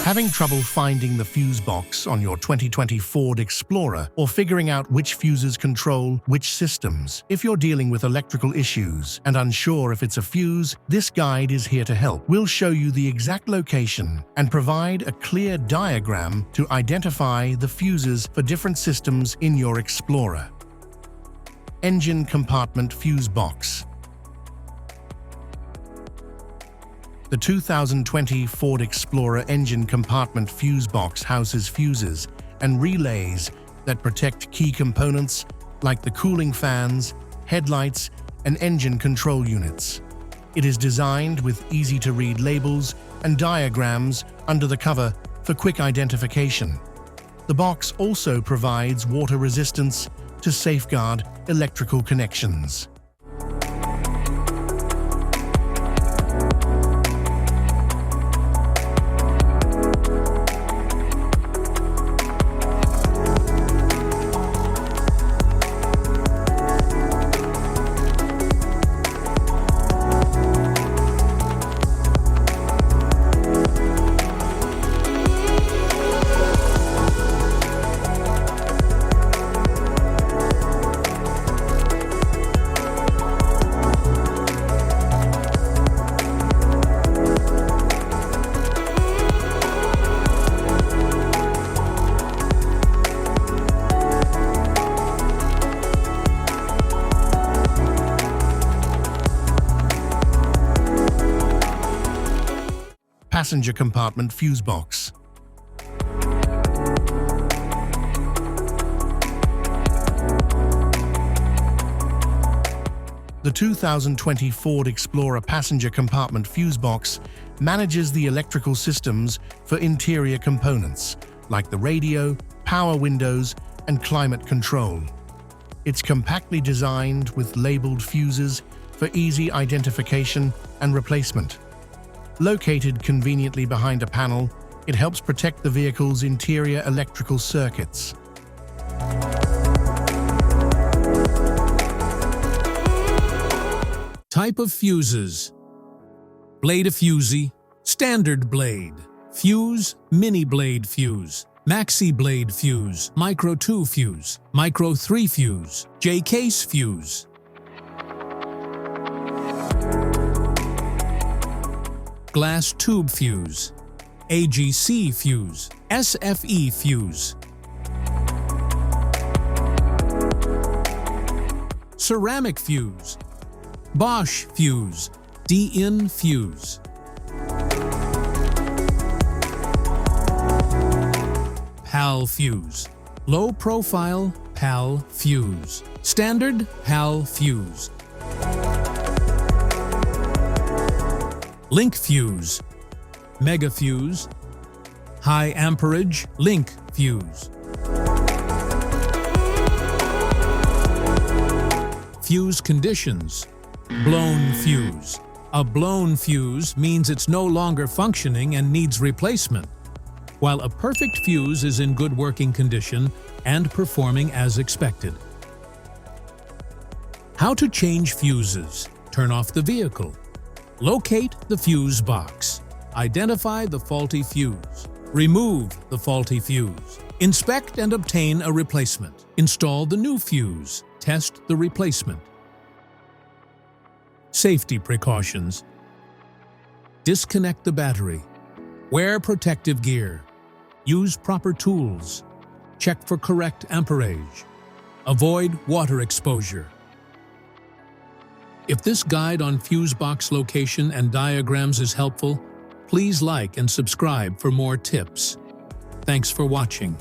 Having trouble finding the fuse box on your 2020 Ford Explorer or figuring out which fuses control which systems? If you're dealing with electrical issues and unsure if it's a fuse, this guide is here to help. We'll show you the exact location and provide a clear diagram to identify the fuses for different systems in your Explorer. Engine compartment fuse box. The 2020 Ford Explorer engine compartment fuse box houses fuses and relays that protect key components like the cooling fans, headlights, and engine control units. It is designed with easy-to-read labels and diagrams under the cover for quick identification. The box also provides water resistance to safeguard electrical connections. Passenger compartment fuse box. The 2020 Ford Explorer passenger compartment fuse box manages the electrical systems for interior components like the radio, power windows, and climate control. It's compactly designed with labeled fuses for easy identification and replacement. Located conveniently behind a panel, it helps protect the vehicle's interior electrical circuits. Type of fuses: blade fusee, standard blade, fuse, mini blade fuse, maxi blade fuse, micro 2 fuse, micro 3 fuse, J-case fuse. Glass tube fuse, AGC fuse, SFE fuse. Ceramic fuse, Bosch fuse, DIN fuse. PAL fuse, low profile PAL fuse, standard PAL fuse. Link fuse, mega fuse, high amperage link fuse. Fuse conditions: blown fuse. A blown fuse means it's no longer functioning and needs replacement, while a perfect fuse is in good working condition and performing as expected. How to change fuses: turn off the vehicle. Locate the fuse box. Identify the faulty fuse. Remove the faulty fuse. Inspect and obtain a replacement. Install the new fuse. Test the replacement. Safety precautions: disconnect the battery. Wear protective gear. Use proper tools. Check for correct amperage. Avoid water exposure. If this guide on fuse box location and diagrams is helpful, please like and subscribe for more tips. Thanks for watching.